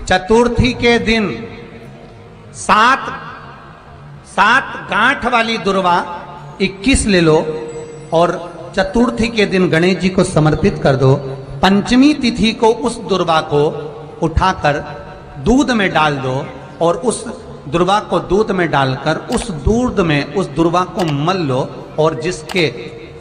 चतुर्थी के दिन सात गांठ वाली दुर्वा 21 ले लो और चतुर्थी के दिन गणेश जी को समर्पित कर दो। पंचमी तिथि को उस दुर्वा को उठाकर दूध में डाल दो और उस दुर्वा को दूध में डालकर उस दूध में उस दुर्वा को मल लो और जिसके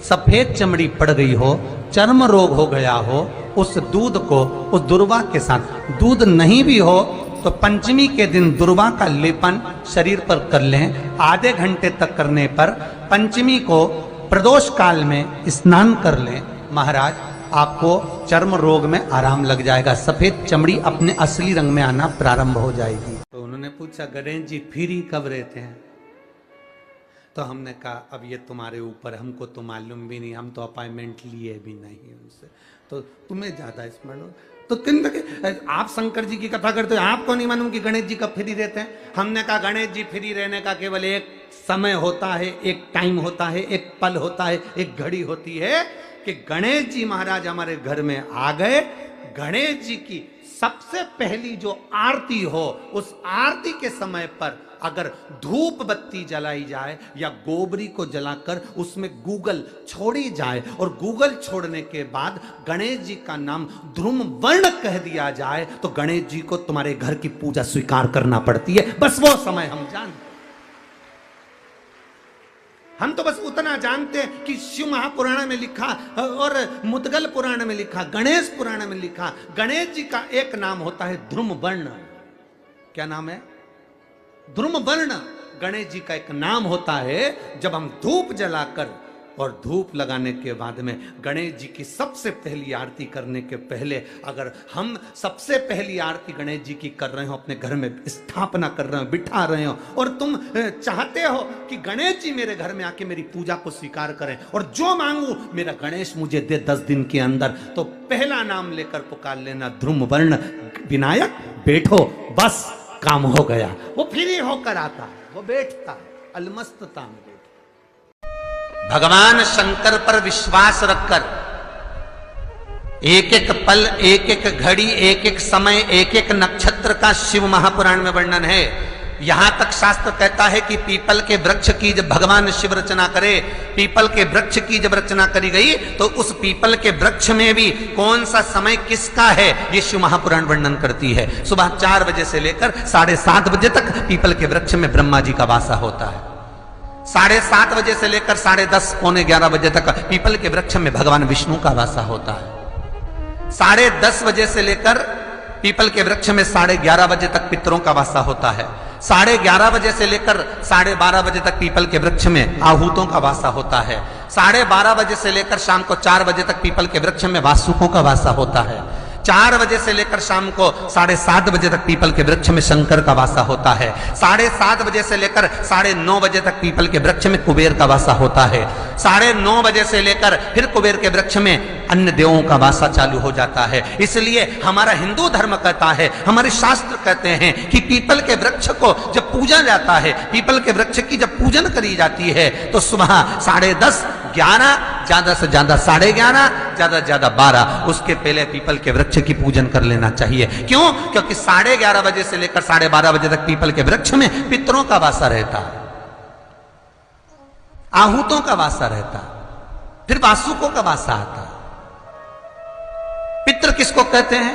सफेद चमड़ी पड़ गई हो, चर्म रोग हो गया हो, उस दूध को उस दुर्वा के साथ, दूध नहीं भी हो तो पंचमी के दिन दुर्वा का लेपन शरीर पर कर लें। आधे घंटे तक करने पर पंचमी को प्रदोष काल में स्नान कर लें। महाराज आपको चर्म रोग में आराम लग जाएगा, सफेद चमड़ी अपने असली रंग में आना प्रारंभ हो जाएगी। तो उन्होंने पूछा गणेश जी फ्री कब रहते हैं? तो हमने कहा अब ये तुम्हारे ऊपर, हमको तो मालूम भी नहीं, हम तो अपॉइंटमेंट लिए भी नहीं उनसे, तो तुम्हें ज्यादा स्मरण हो। तो आप शंकर जी की कथा करते हो, आपको नहीं मालूम कि गणेश जी कब फ्री रहते हैं? हमने कहा गणेश जी फ्री रहने का केवल एक समय होता है, एक टाइम होता है, एक पल होता है, एक घड़ी होती है कि गणेश जी महाराज हमारे घर में आ गए। गणेश जी की सबसे पहली जो आरती हो, उस आरती के समय पर अगर धूप बत्ती जलाई जाए या गोबरी को जलाकर उसमें गूगल छोड़ी जाए और गूगल छोड़ने के बाद गणेश जी का नाम ध्रुम वर्ण कह दिया जाए तो गणेश जी को तुम्हारे घर की पूजा स्वीकार करना पड़ती है। बस वो समय हम जानते, हम तो बस उतना जानते हैं कि शिव महापुराण में लिखा और मुद्गल पुराण में लिखा, गणेश पुराण में लिखा, गणेश जी का एक नाम होता है ध्रुम वर्ण। क्या नाम है? ध्रुम वर्ण गणेश जी का एक नाम होता है। जब हम धूप जलाकर और धूप लगाने के बाद में गणेश जी की सबसे पहली आरती करने के पहले अगर हम सबसे पहली आरती गणेश जी की कर रहे हो, अपने घर में स्थापना कर रहे हो, बिठा रहे हो और तुम चाहते हो कि गणेश जी मेरे घर में आके मेरी पूजा को स्वीकार करें और जो मांगू मेरा गणेश मुझे दे 10 दिन के अंदर, तो पहला नाम लेकर पुकार लेना ध्रुम वर्ण विनायक, बैठो, बस काम हो गया। वो फ्री होकर आता है, वो बैठता है अलमस्तता में बैठता। भगवान शंकर पर विश्वास रखकर एक एक पल, एक एक घड़ी, एक एक समय, एक एक नक्षत्र का शिव महापुराण में वर्णन है। यहां तक शास्त्र कहता है कि पीपल के वृक्ष की जब भगवान शिव रचना करे, पीपल के वृक्ष की जब रचना करी गई तो उस पीपल के वृक्ष में भी कौन सा समय किसका है ये शिव महापुराण वर्णन करती है। सुबह 4 बजे से लेकर 7:30 बजे तक पीपल के वृक्ष में ब्रह्मा जी का वासा होता है। 7:30 बजे से लेकर 10:30 पौने 11 बजे तक पीपल के वृक्ष में भगवान विष्णु का वासा होता है। 10:30 बजे से लेकर पीपल के वृक्ष में 11:30 बजे तक पितरों का वासा होता है। 11:30 बजे से लेकर 12:30 बजे तक पीपल के वृक्ष में आहूतों का वासा होता है। 12:30 बजे से लेकर शाम को 4 बजे तक पीपल के वृक्ष में वासुकों का वासा होता है। 4 बजे से लेकर शाम को 7:30 बजे तक पीपल के वृक्ष में शंकर का वासा होता है। 7:30 बजे से लेकर 9:30 बजे तक पीपल के वृक्ष में कुबेर का वासा होता है। 9:30 बजे से लेकर फिर कुबेर के वृक्ष में अन्य देवों का वासा चालू हो जाता है। इसलिए हमारा हिंदू धर्म कहता है, हमारे शास्त्र कहते हैं कि पीपल के वृक्ष को जब पूजा जाता है, पीपल के वृक्ष की जब पूजन करी जाती है तो सुबह 10:30, 11, ज्यादा से ज्यादा 11:30, ज्यादा से ज्यादा 12, उसके पहले पीपल के वृक्ष की पूजन कर लेना चाहिए। क्यों? क्योंकि 11:30 बजे से लेकर 12:30 बजे तक पीपल के वृक्ष में पितरों का वासा रहता है, आहूतों का वासा रहता है, फिर वासुकों का वासा आता है। पितृ किसको कहते हैं?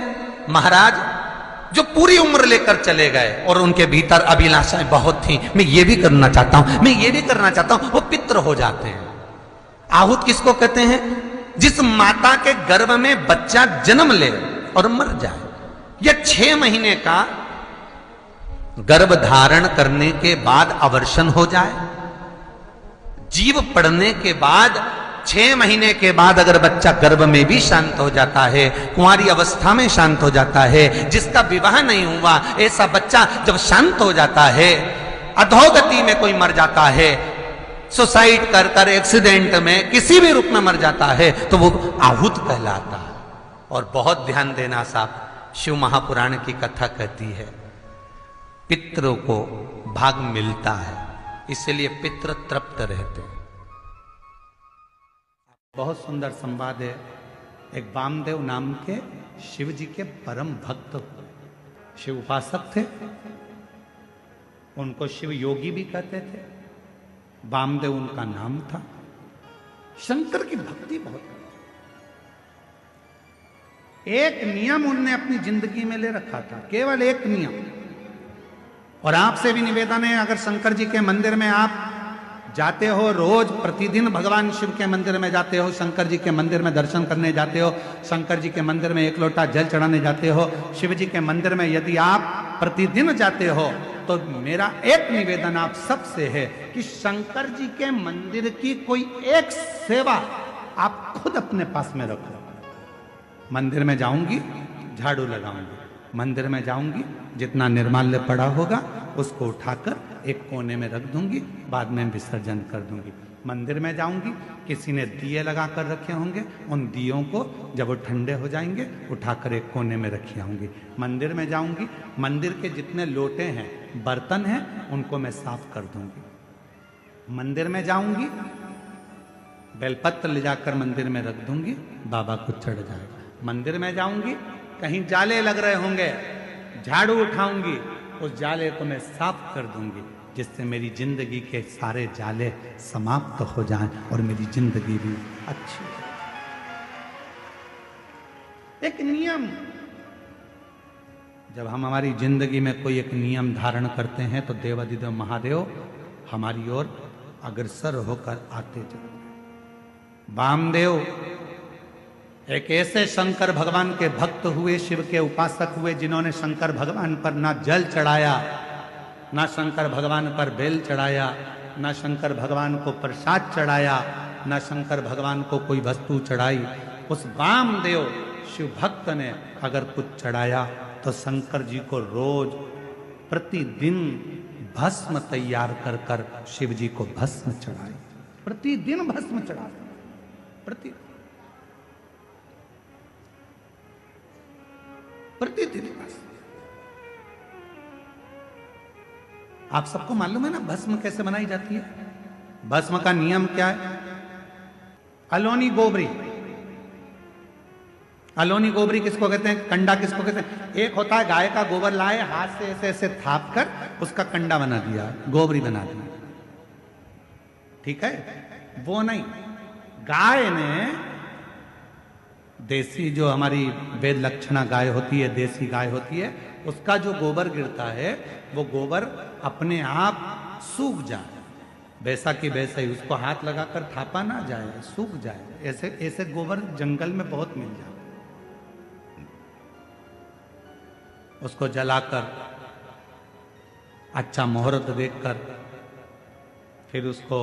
महाराज जो पूरी उम्र लेकर चले गए और उनके भीतर अभिलाषाएं बहुत थी, मैं ये भी करना चाहता हूं, मैं ये भी करना चाहता हूं, वो पितृ हो जाते हैं। आहूत किसको कहते हैं? जिस माता के गर्भ में बच्चा जन्म ले और मर जाए, या 6 महीने का गर्भ धारण करने के बाद अवर्षण हो जाए, जीव पड़ने के बाद 6 महीने के बाद अगर बच्चा गर्भ में भी शांत हो जाता है, कुंवारी अवस्था में शांत हो जाता है, जिसका विवाह नहीं हुआ ऐसा बच्चा जब शांत हो जाता है, अधोगति में कोई मर जाता है, सुसाइड कर कर एक्सीडेंट में किसी भी रूप में मर जाता है तो वो आहूत कहलाता है। और बहुत ध्यान देना साहब, शिव महापुराण की कथा कहती है पितरों को भाग मिलता है, इसलिए पितृ तृप्त रहते हैं। बहुत सुंदर संवाद है। एक वामदेव नाम के शिव जी के परम भक्त हुए, शिव उपासक थे, उनको शिव योगी भी कहते थे, वामदेव उनका नाम था। शंकर की भक्ति बहुत, एक नियम उनने अपनी जिंदगी में ले रखा था, केवल एक नियम। और आपसे भी निवेदन है, अगर शंकर जी के मंदिर में आप जाते हो, रोज प्रतिदिन भगवान शिव के मंदिर में जाते हो, शंकर जी के मंदिर में दर्शन करने जाते हो, शंकर जी के मंदिर में एक लोटा जल चढ़ाने जाते हो, शिव जी के मंदिर में यदि आप प्रतिदिन जाते हो, तो मेरा एक निवेदन आप सबसे है कि शंकर जी के मंदिर की कोई एक सेवा आप खुद अपने पास में रखो। मंदिर में जाऊंगी, झाड़ू लगाऊंगी, मंदिर में जाऊंगी, जितना निर्माल्य पड़ा होगा उसको उठाकर एक कोने में रख दूंगी, बाद में विसर्जन कर दूंगी। मंदिर में जाऊंगी, किसी ने दिए लगा कर रखे होंगे, उन दियों को जब वो ठंडे हो जाएंगे उठाकर एक कोने में रखी आऊंगी। मंदिर में जाऊंगी, मंदिर के जितने लोटे हैं, बर्तन हैं, उनको मैं साफ कर दूंगी। मंदिर में जाऊंगी, बेलपत्र ले जाकर मंदिर में रख दूंगी, बाबा को चढ़ जाएगा। मंदिर में जाऊंगी, कहीं जाले लग रहे होंगे, झाड़ू उठाऊंगी, उस जाले को मैं साफ कर दूंगी, जिससे मेरी जिंदगी के सारे जाले समाप्त हो जाएं और मेरी जिंदगी भी अच्छी हो। एक नियम, जब हम हमारी जिंदगी में कोई एक नियम धारण करते हैं तो देवाधिदेव महादेव हमारी ओर अग्रसर होकर आते चले। वामदेव एक ऐसे शंकर भगवान के भक्त हुए, शिव के उपासक हुए, जिन्होंने शंकर भगवान पर ना जल चढ़ाया, ना शंकर भगवान पर बेल चढ़ाया, ना शंकर भगवान को प्रसाद चढ़ाया, ना शंकर भगवान को कोई वस्तु चढ़ाई। उस वामदेव शिव भक्त ने अगर कुछ चढ़ाया तो शंकर जी को रोज प्रतिदिन भस्म तैयार कर कर शिव जी को भस्म चढ़ाई, प्रतिदिन भस्म चढ़ा, प्रतिदिन भस्म। आप सबको मालूम है ना भस्म कैसे बनाई जाती है? भस्म का नियम क्या है? अलोनी गोबरी, अलोनी गोबरी किसको कहते हैं? कंडा किसको कहते हैं? एक होता है गाय का गोबर लाए, हाथ से ऐसे ऐसे थाप कर उसका कंडा बना दिया, गोबरी बना दी, ठीक है? वो नहीं, गाय ने, देसी जो हमारी वेद लक्षणा गाय होती है, देसी गाय होती है, उसका जो गोबर गिरता है वो गोबर अपने आप सूख जाए, वैसा कि वैसा ही, उसको हाथ लगाकर थापा ना जाए, सूख जाए। ऐसे ऐसे गोबर जंगल में बहुत मिल जाए। उसको जलाकर अच्छा मुहूर्त देखकर फिर उसको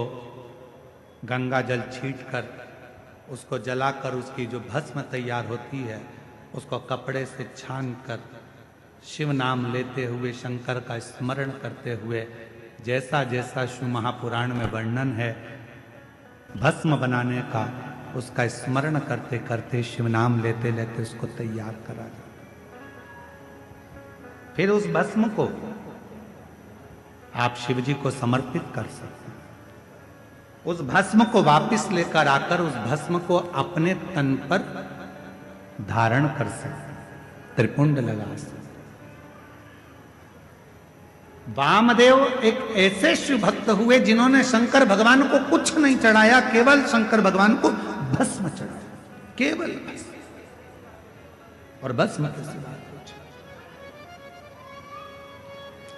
गंगा जल छीट कर उसको जलाकर उसकी जो भस्म तैयार होती है उसको कपड़े से छान कर शिव नाम लेते हुए, शंकर का स्मरण करते हुए, जैसा जैसा शिव महापुराण में वर्णन है भस्म बनाने का, उसका स्मरण करते करते, शिव नाम लेते लेते उसको तैयार करा जाता। फिर उस भस्म को आप शिव जी को समर्पित कर सकते हैं। उस भस्म को वापस लेकर आकर उस भस्म को अपने तन पर धारण कर सकते, त्रिपुंड लगा सकते। वामदेव एक ऐसे शिव भक्त हुए जिन्होंने शंकर भगवान को कुछ नहीं चढ़ाया, केवल शंकर भगवान को भस्म चढ़ाया, केवल भस्म। और भस्म कैसी बात पूछे,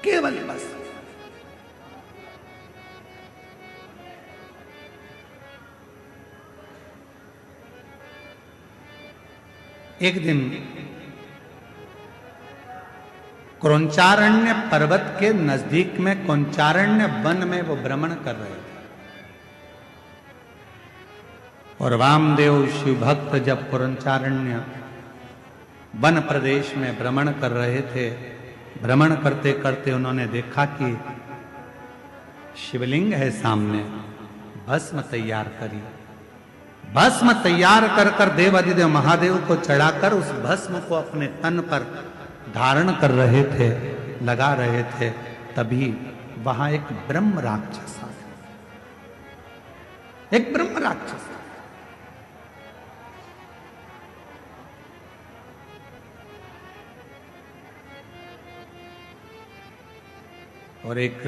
केवल भस्म। एक दिन क्रौंचारण्य पर्वत के नजदीक में क्रौंचारण्य वन में वो भ्रमण कर रहे थे, और वामदेव शिव भक्त जब क्रौंचारण्य वन प्रदेश में भ्रमण कर रहे थे, भ्रमण करते करते उन्होंने देखा कि शिवलिंग है सामने, भस्म तैयार करी। भस्म तैयार कर कर देवाधिदेव महादेव को चढ़ाकर उस भस्म को अपने तन पर धारण कर रहे थे, लगा रहे थे। तभी वहां एक ब्रह्म राक्षस आ गया, एक ब्रह्म राक्षस। और एक